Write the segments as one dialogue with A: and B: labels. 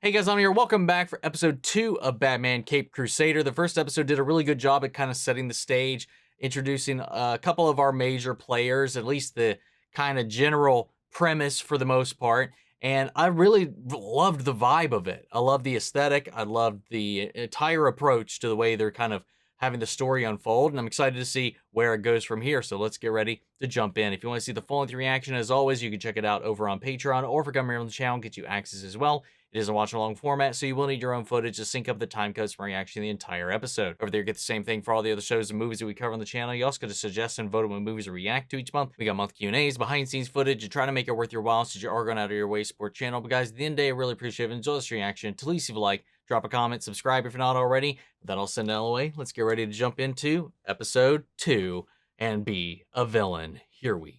A: Hey guys, I'm here. Welcome back for episode 2 of Batman Caped Crusader. The first episode did a really good job at kind of setting the stage, introducing a couple of our major players, at least the kind of general premise for the most part. And I really loved the vibe of it. I love the aesthetic. I loved the entire approach to the way they're kind of having the story unfold. And I'm excited to see where it goes from here. So let's get ready to jump in. If you want to see the full-length reaction, as always, you can check it out over on Patreon, or if you're coming here on the channel, get you access as well. It is a watch-along format, so you will need your own footage to sync up the time codes for reaction the entire episode. Over there, you get the same thing for all the other shows and movies that we cover on the channel. You also get to suggest and vote on what movies to react to each month. We got month Q&As, behind-the-scenes footage, and try to make it worth your while since you are going out of your way to support the channel. But guys, at the end of the day, I really appreciate it. Enjoy this reaction. Please leave a like, drop a comment, subscribe if you're not already. With that all send it all away. Let's get ready to jump into episode 2 and be a villain. Here we go.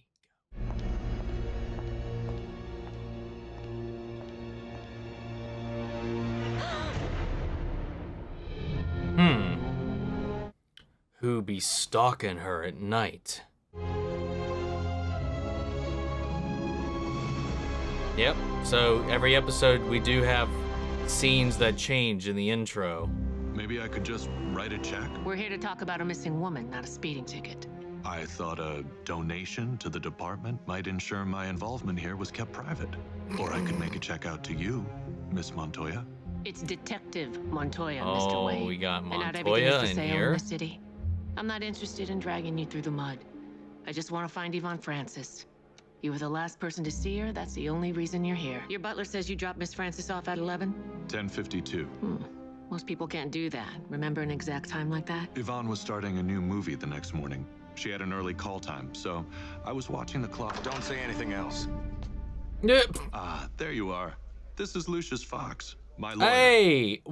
A: Who be stalking her at night? Yep, so every episode we do have scenes that change in the intro.
B: Maybe I could just write a check?
C: We're here to talk about a missing woman, not a speeding ticket.
B: I thought a donation to the department might ensure my involvement here was kept private. Or I could make a check out to you, Miss Montoya.
C: It's Detective Montoya, Mr. Wayne.
A: Oh, we got
C: and not everything is
A: Montoya
C: for
A: in
C: sale
A: here.
C: in the city. I'm not interested in dragging you through the mud. I just want to find Yvonne Francis. You were the last person to see her. That's the only reason you're here. Your butler says you dropped Miss Francis off at 11?
B: 10:52.
C: Most people can't do that. Remember an exact time like that?
B: Yvonne was starting a new movie the next morning. She had an early call time, so I was watching the clock.
D: Don't say anything else.
A: Yep.
B: Ah, there you are. This is Lucius Fox, my lawyer.
A: Hey,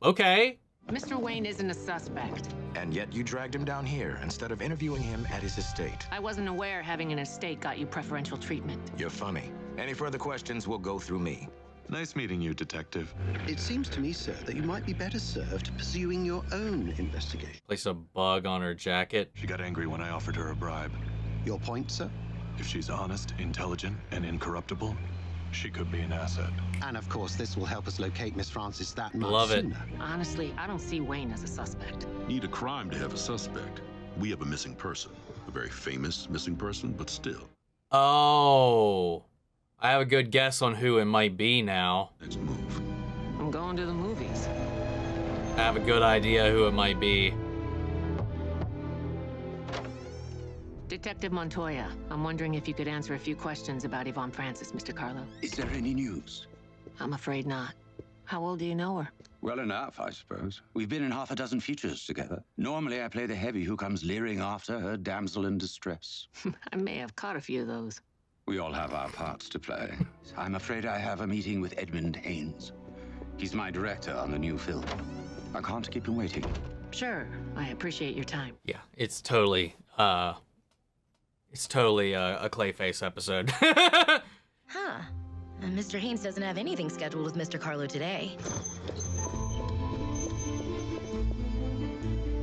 A: okay.
C: Mr. Wayne isn't a suspect.
D: And yet you dragged him down here instead of interviewing him at his estate.
C: I wasn't aware having an estate got you preferential treatment.
D: You're funny. Any further questions will go through me.
B: Nice meeting you, Detective.
E: It seems to me, sir, that you might be better served pursuing your own investigation.
A: Place a bug on her jacket.
B: She got angry when I offered her a bribe.
E: Your point, sir?
B: If she's honest, intelligent, and incorruptible, she could be an asset.
E: And of course, this will help us locate Miss Francis that much
A: Love it.
E: sooner.
C: Honestly, I don't see Wayne as a suspect.
F: Need a crime to have a suspect. We have a missing person. A very famous missing person, but still.
A: Oh, I have a good guess on who it might be now.
F: Next move.
C: I'm going to the movies.
A: I have a good idea who it might be.
C: Detective Montoya, I'm wondering if you could answer a few questions about Yvonne Francis, Mr. Carlo.
G: Is there any news?
C: I'm afraid not. How well do you know her?
G: Well enough, I suppose. We've been in half a dozen features together. Normally, I play the heavy who comes leering after her damsel in distress.
C: I may have caught a few of those.
G: We all have our parts to play. I'm afraid I have a meeting with Edmund Haynes. He's my director on the new film. I can't keep him waiting.
C: Sure, I appreciate your time.
A: Yeah, it's totally a Clayface episode.
H: Huh. Mr. Haynes doesn't have anything scheduled with Mr. Carlo today.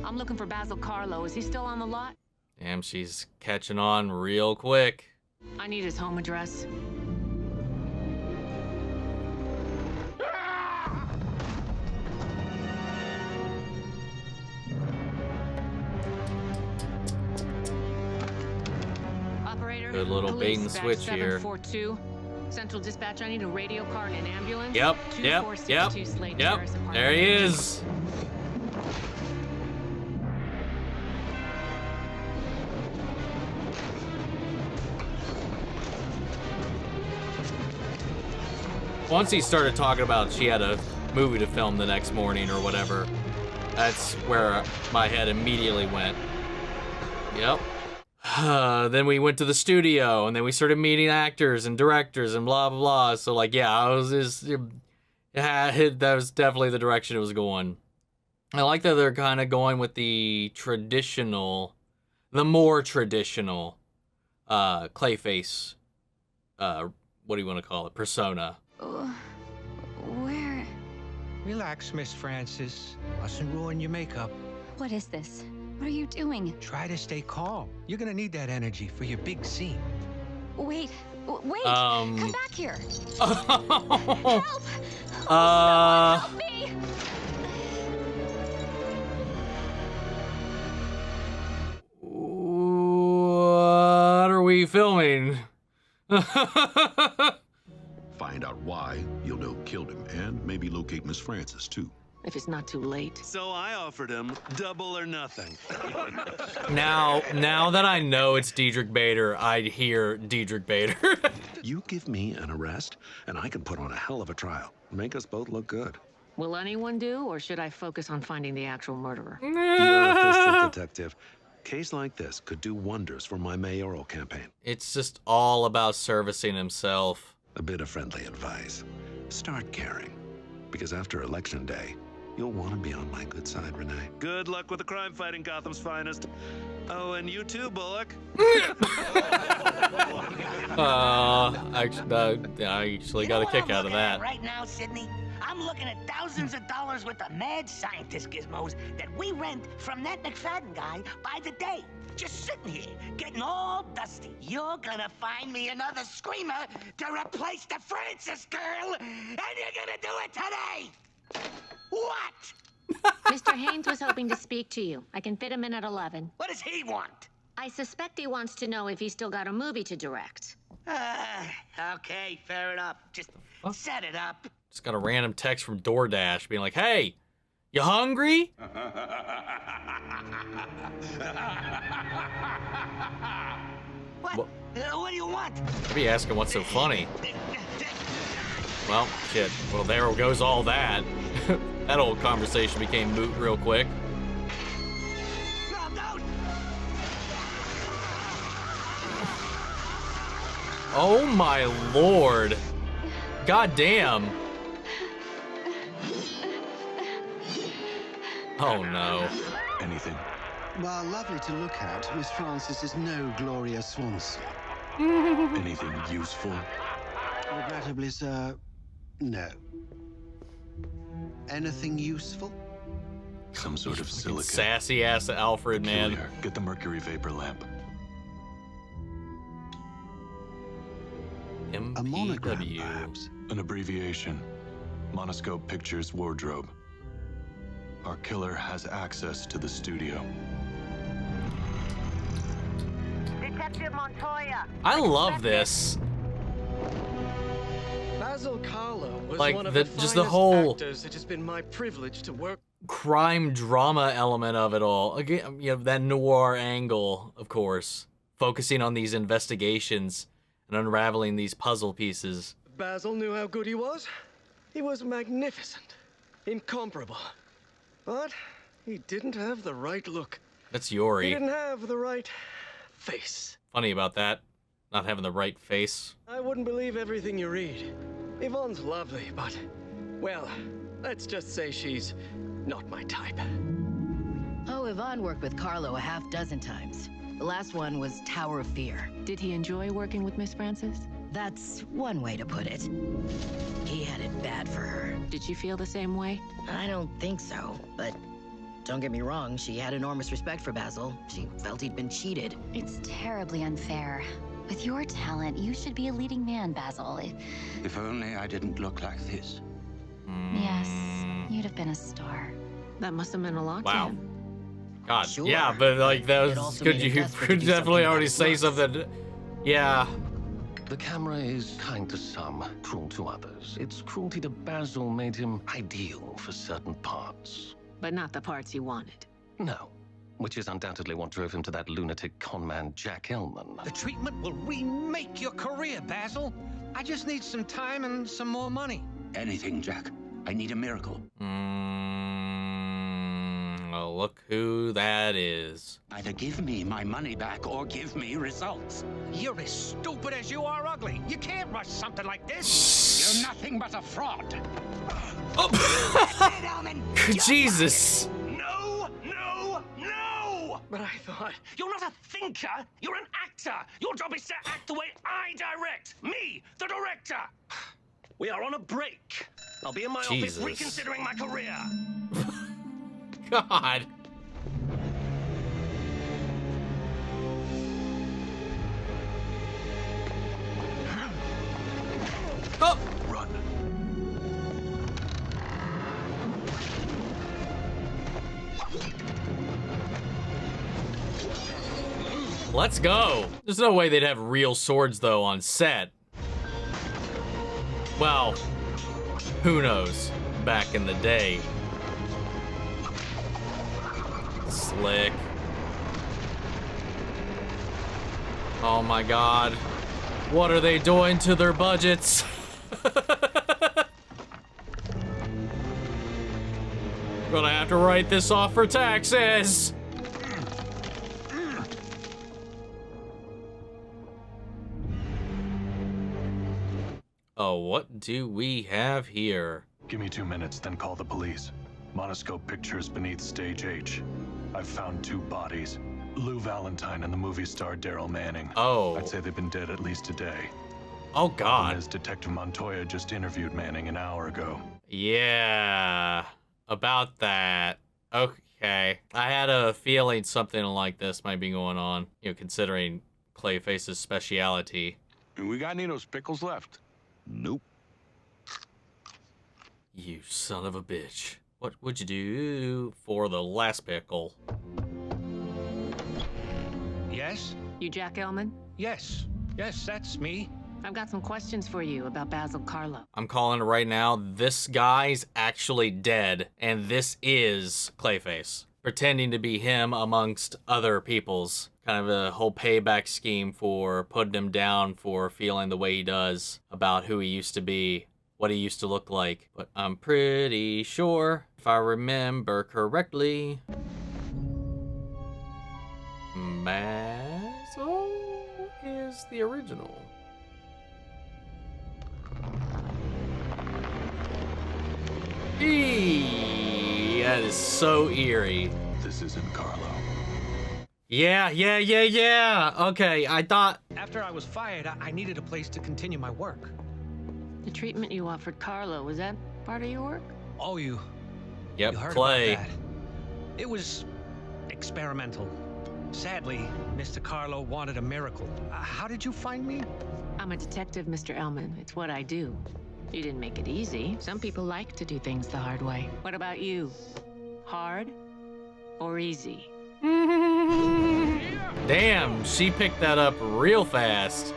C: I'm looking for Basil Carlo. Is he still on the lot?
A: Damn, she's catching on real quick.
C: I need his home address. Operator,
A: Good little
C: police,
A: bait and
C: batch
A: switch here.
C: 742. Central dispatch, I need a radio car and an ambulance.
A: Yep.
C: 2462 Slade Terrace, apartment
A: There he is. Once he started talking about she had a movie to film the next morning or whatever, that's where my head immediately went. Yep. Then we went to the studio, and then we started meeting actors and directors and blah, blah, blah. So, like, yeah, I was just, that was definitely the direction it was going. I like that they're kind of going with the more traditional Clayface, what do you want to call it, persona.
H: Where?
I: Relax, Miss Francis. Mustn't ruin your makeup.
H: What is this? What are you doing?
I: Try to stay calm. You're gonna need that energy for your big scene.
H: Wait,
J: Wait! Come back here!
A: Help!
J: Help me!
A: What are we filming?
F: Find out why, you'll know who killed him, and maybe locate Miss Francis, too.
C: If it's not too late.
K: So I offered him double or nothing.
A: Now that I know it's Diedrich Bader, I hear Diedrich Bader.
D: You give me an arrest, and I can put on a hell of a trial. Make us both look good.
C: Will anyone do, or should I focus on finding the actual murderer?
D: You're a fiscal detective. Case like this could do wonders for my mayoral campaign.
A: It's just all about servicing himself.
D: A bit of friendly advice. Start caring. Because after Election Day, you'll want to be on my good side, Renee.
K: Good luck with the crime fighting Gotham's finest. Oh, and you too, Bullock.
A: I actually got a kick out of that.
L: Right now, Sydney, I'm looking at thousands of dollars worth of mad scientist gizmos that we rent from that McFadden guy by the day. Just sitting here, getting all dusty. You're gonna find me another screamer to replace the Francis girl, and you're gonna do it today! What?
J: Mr. Haynes was hoping to speak to you. I can fit him in at 11.
L: What does he want?
J: I suspect he wants to know if he's still got a movie to direct.
L: Okay, fair enough. Just set it up.
A: Just got a random text from DoorDash being like, hey, you hungry?
L: What? What do you want?
A: I'd be asking what's so funny. Well, shit. Well, there goes all that. That old conversation became moot real quick.
L: No, don't!
A: Oh my lord. God damn. Oh no.
B: Anything?
E: While lovely to look at, Miss Francis is no Gloria Swanson.
B: Anything useful?
E: Regrettably, sir, no. Anything useful?
B: Some sort of silicon.
A: Sassy ass Alfred, man.
B: Peculiar. Get the mercury vapor lamp.
E: A monogram,
A: MPW.
E: perhaps?
B: An abbreviation. Monoscope Pictures Wardrobe. Our killer has access to the studio.
L: Detective Montoya.
A: I love this.
I: Basil Carlo was
A: Like,
I: one of
A: the-
I: the
A: just the
I: finest
A: whole-
I: actors. It has been my privilege to work.
A: Crime drama element of it all. Again, you know, that noir angle, of course. Focusing on these investigations and unraveling these puzzle pieces.
I: Basil knew how good he was. He was magnificent, incomparable. But he didn't have the right look.
A: That's
I: He
A: Yori.
I: didn't have the right face.
A: Funny about that. Not having the right face.
I: I wouldn't believe everything you read. Yvonne's lovely, but, well, let's just say she's not my type.
H: Oh, Yvonne worked with Carlo a half dozen times. The last one was Tower of Fear.
C: Did he enjoy working with Miss Francis?
H: That's one way to put it. He had it bad for her.
C: Did she feel the same way?
H: I don't think so, but don't get me wrong, she had enormous respect for Basil. She felt he'd been cheated.
J: It's terribly unfair. With your talent, you should be a leading man, Basil.
G: If only I didn't look like this.
J: Yes, you'd have been a star.
C: That must have meant a lot to
A: Wow.
C: him.
A: God,
H: Sure,
A: yeah, but like that
H: it
A: was
H: also
A: could
H: made it
A: you
H: desperate to
A: could
H: do
A: definitely
H: something
A: already
H: about
A: say
H: his
A: something. Yeah.
M: The camera is kind to some, cruel to others. Its cruelty to Basil made him ideal for certain parts.
C: But not the parts he wanted.
M: No, which is undoubtedly what drove him to that lunatic conman Jack Elman.
I: The treatment will remake your career, Basil. I just need some time and some more money.
G: Anything, Jack. I need a miracle.
A: Well, look who that is.
G: Either give me my money back or give me results.
I: You're as stupid as you are ugly. You can't rush something like this.
G: You're nothing but a fraud.
A: Jesus.
L: No, no, no!
I: But I thought...
L: You're not a thinker, you're an actor. Your job is to act the way I direct. Me, the director. We are on a break. I'll be in my
A: Jesus.
L: office reconsidering my career.
A: God. Oh!
B: Run.
A: Let's go. There's no way they'd have real swords, though, on set. Well, who knows? Back in the day. Slick. Oh my god. What are they doing to their budgets? Gonna have to write this off for taxes. Oh, what do we have here?
B: Give me 2 minutes, then call the police. Monoscope pictures beneath stage H. I've found 2 bodies. Lou Valentine and the movie star Daryl Manning.
A: Oh.
B: I'd say they've been dead at least a day.
A: Oh, God.
B: As Detective Montoya just interviewed Manning an hour ago.
A: Yeah, about that. Okay. I had a feeling something like this might be going on, you know, considering Clayface's speciality.
F: We got any of those pickles left?
D: Nope.
A: You son of a bitch. What would you do for the last pickle?
N: Yes?
C: You Jack Ellman?
N: Yes. Yes, that's me.
C: I've got some questions for you about Basil Carlo.
A: I'm calling it right now. This guy's actually dead, and this is Clayface, pretending to be him amongst other people's. Kind of a whole payback scheme for putting him down for feeling the way he does about who he used to be, what he used to look like. But I'm pretty sure, if I remember correctly, Basil is the original. That is so eerie.
B: This isn't Carlo.
A: Yeah. Okay, I thought...
N: After I was fired, I needed a place to continue my work.
C: The treatment you offered Carlo, was that part of your work?
N: Oh, you
A: Yep,
N: heard
A: Clay.
N: about that. It was experimental. Sadly, Mr. Carlo wanted a miracle. How did you find me?
C: I'm a detective, Mr. Ellman. It's what I do. You didn't make it easy. Some people like to do things the hard way. What about you? Hard or easy?
A: Damn, she picked that up real fast.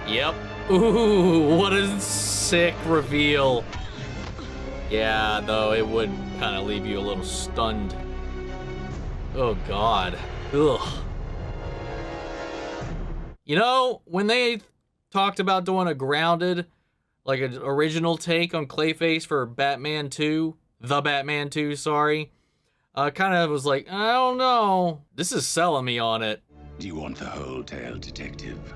A: Yep. Ooh, what a sick reveal. Yeah, though, it would kind of leave you a little stunned. Oh, God. Ugh. You know, when they talked about doing a grounded, like an original take on Clayface for Batman 2, The Batman 2, sorry, kind of was like, I don't know. This is selling me on it.
G: Do you want the whole tale, Detective?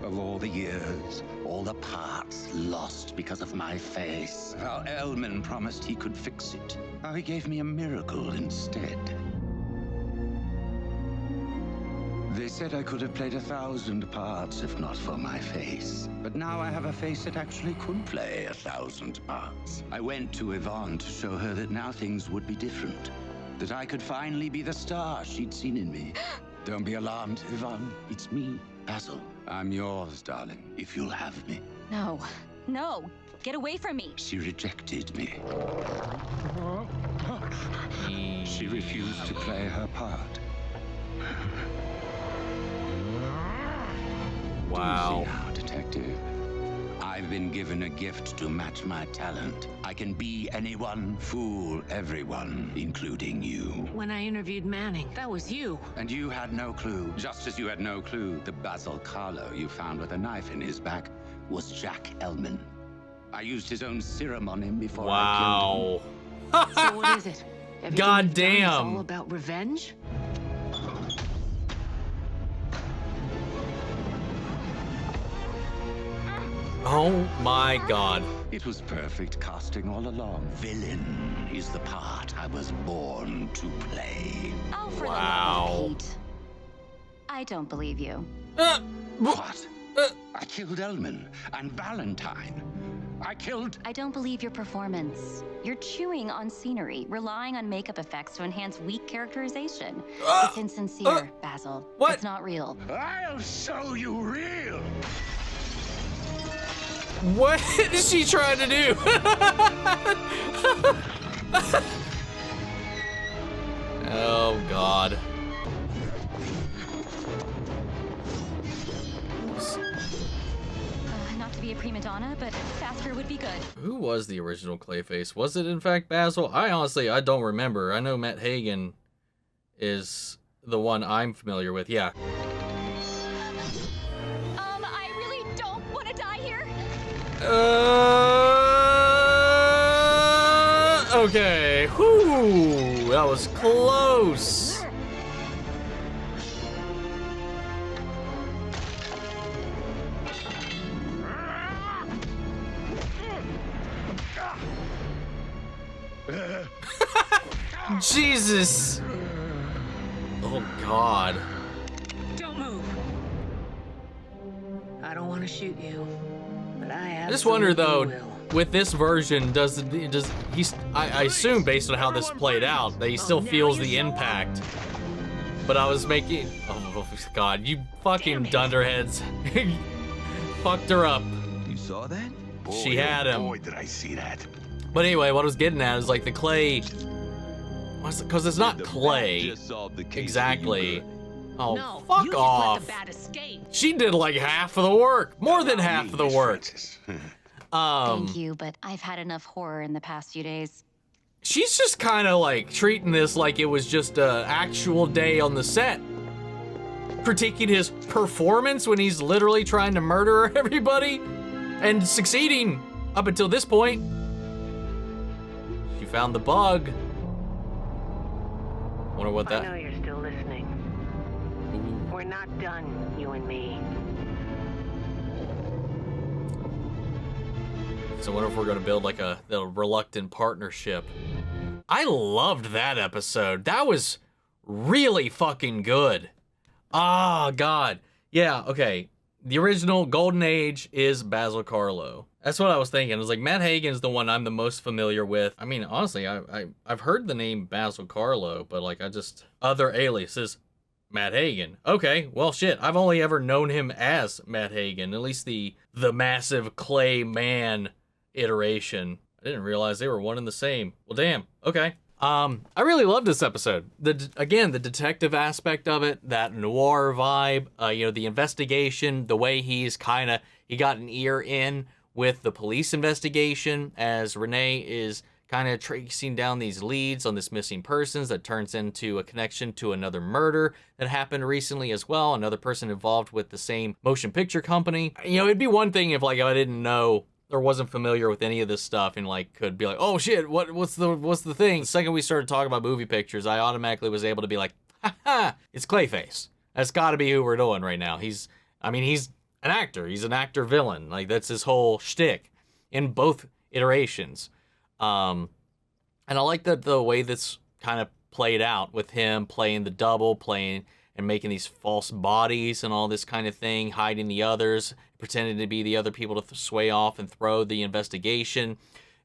G: Of all the years, all the parts lost because of my face. How Ellman promised he could fix it. How he gave me a miracle instead. They said I could have played 1,000 parts if not for my face. But now I have a face that actually could play 1,000 parts. I went to Yvonne to show her that now things would be different. That I could finally be the star she'd seen in me. Don't be alarmed, Yvonne. It's me, Basil. I'm yours, darling, if you'll have me.
J: No. No. Get away from me.
G: She rejected me. She refused to play her part.
A: Wow.
G: You see now, Detective. I've been given a gift to match my talent. I can be anyone, fool everyone, including you.
C: When I interviewed Manning, that was you.
G: And you had no clue, just as you had no clue the Basil Carlo you found with a knife in his back was Jack Ellman. I used his own serum on him before I killed him.
C: So what is it? Everything
A: God
C: you've done is
A: damn.
C: all about revenge?
A: Oh my God.
G: It was perfect casting all along. Villain is the part I was born to play.
J: Oh, for
A: Wow.
J: the love of Pete. I don't believe you.
G: What? I killed Ellman and Valentine.
J: I don't believe your performance. You're chewing on scenery, relying on makeup effects to enhance weak characterization. It's insincere, Basil.
A: What?
J: It's not real.
G: I'll show you real.
A: What is she trying to do? Oh, God.
J: Not to be a prima donna, but faster would be good.
A: Who was the original Clayface? Was it, in fact, Basil? I don't remember. I know Matt Hagen is the one I'm familiar with. Yeah.
J: I really don't want to die here.
A: Okay. Whew, that was close. Jesus. Oh, God.
C: Don't move. I don't want to shoot you, but I
A: I just wonder, though,
C: will.
A: with this version, does he? I assume based on how this played out, that he still feels the impact. But I was making, oh God, you fucking dunderheads, fucked her up.
O: You saw that?
A: She had him.
O: Boy, did I see that.
A: But anyway, what I was getting at is like the clay, because it's not clay exactly. Oh,
C: No,
A: fuck
C: you just
A: off.
C: let the bat escape.
A: She did like half of the work, more than half of the work.
J: Thank you, but I've had enough horror in the past few days.
A: She's just kind of like treating this like it was just a actual day on the set. Critiquing his performance when he's literally trying to murder everybody and succeeding up until this point. She found the bug. Wonder what that...
C: I know you're still listening. We're not done, you and me.
A: So I wonder if we're gonna build like a reluctant partnership. I loved that episode. That was really fucking good. Ah, God. Yeah, okay. The original Golden Age is Basil Karlo. That's what I was thinking. I was like, Matt Hagen's the one I'm the most familiar with. I mean, honestly, I've heard the name Basil Karlo, but like other aliases, Matt Hagen. Okay, well shit, I've only ever known him as Matt Hagen, at least the massive clay man iteration. I didn't realize they were one and the same. Well, damn. Okay. I really love this episode. The detective aspect of it, that noir vibe, the investigation, the way he got an ear in with the police investigation as Renee is kind of tracing down these leads on this missing persons that turns into a connection to another murder that happened recently as well. Another person involved with the same motion picture company. It'd be one thing if like I didn't know or wasn't familiar with any of this stuff and like could be like, oh shit, what's the thing? The second we started talking about movie pictures, I automatically was able to be like, ha, it's Clayface. That's gotta be who we're doing right now. He's an actor. He's an actor villain. Like that's his whole shtick in both iterations. And I like that the way this kind of played out with him playing the double, playing and making these false bodies and all this kind of thing, hiding the others, pretending to be the other people to sway off and throw the investigation.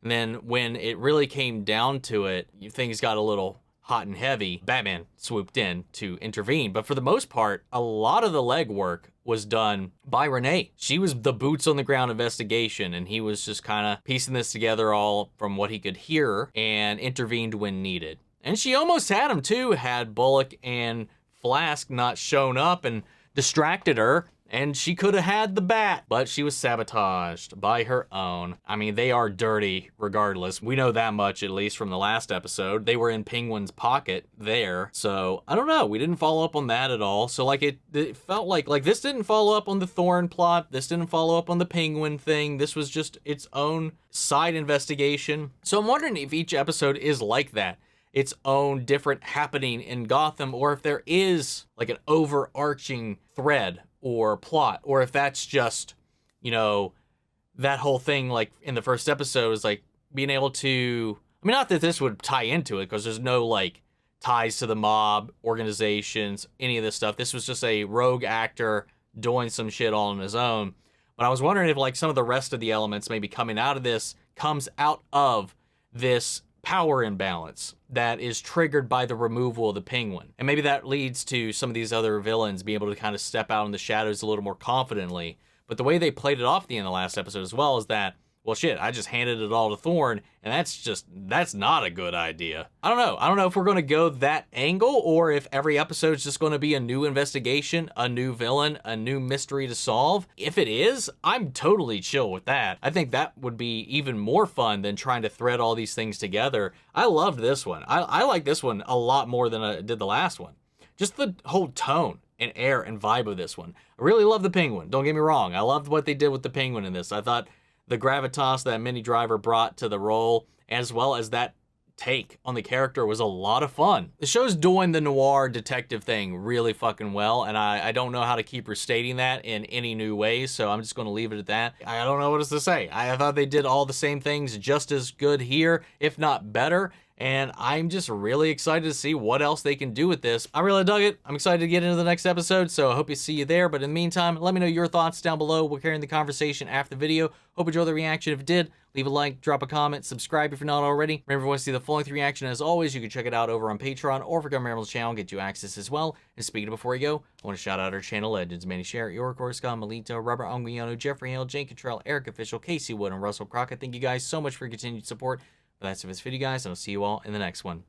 A: And then when it really came down to it, things got a little hot and heavy. Batman swooped in to intervene. But for the most part, a lot of the legwork was done by Renee. She was the boots on the ground investigation, and he was just kind of piecing this together all from what he could hear and intervened when needed. And she almost had him too, had Bullock and Flask not shown up and distracted her, and she could have had the bat, but she was sabotaged by her own. I mean, they are dirty regardless. We know that much, at least from the last episode. They were in Penguin's pocket there. So I don't know. We didn't follow up on that at all. So like it felt like this didn't follow up on the Thorn plot. This didn't follow up on the Penguin thing. This was just its own side investigation. So I'm wondering if each episode is like that. Its own different happening in Gotham, or if there is like an overarching thread or plot, or if that's just, that whole thing like in the first episode is like being able to, not that this would tie into it because there's no like ties to the mob, organizations, any of this stuff. This was just a rogue actor doing some shit all on his own. But I was wondering if like some of the rest of the elements maybe coming out of this comes out of this power imbalance that is triggered by the removal of the Penguin. And maybe that leads to some of these other villains being able to kind of step out in the shadows a little more confidently But the way they played it off at the end of the last episode as well is that, well, shit, I just handed it all to Thorne, and that's not a good idea. I don't know. I don't know if we're going to go that angle or if every episode is just going to be a new investigation, a new villain, a new mystery to solve. If it is, I'm totally chill with that. I think that would be even more fun than trying to thread all these things together. I loved this one. I like this one a lot more than I did the last one. Just the whole tone and air and vibe of this one. I really love the penguin. Don't get me wrong. I loved what they did with the penguin in this. I thought the gravitas that Minnie Driver brought to the role, as well as that take on the character, was a lot of fun. The show's doing the noir detective thing really fucking well, and I don't know how to keep restating that in any new ways, so I'm just going to leave it at that. I don't know what else to say. I thought they did all the same things just as good here, if not better, and I'm just really excited to see what else they can do with this. I really dug it. I'm excited to get into the next episode, so I hope to see you there. But in the meantime, let me know your thoughts down below. We'll carry on the conversation after the video. Hope you enjoyed the reaction. If you did, leave a like, drop a comment, subscribe if you're not already. Remember, if you want to see the full-length reaction, as always, you can check it out over on Patreon or for Gummy Emerald's channel, get you access as well. And speaking of before you go, I want to shout out our channel legends: Manny Sherritt, York, Scott, Melito, Robert Anguiano, Jeffrey Hale, Jane Cottrell, Eric Official, Casey Wood, and Russell Crockett. Thank you guys so much for your continued support. But that's it for this video, guys, and I'll see you all in the next one.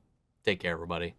A: Take care, everybody.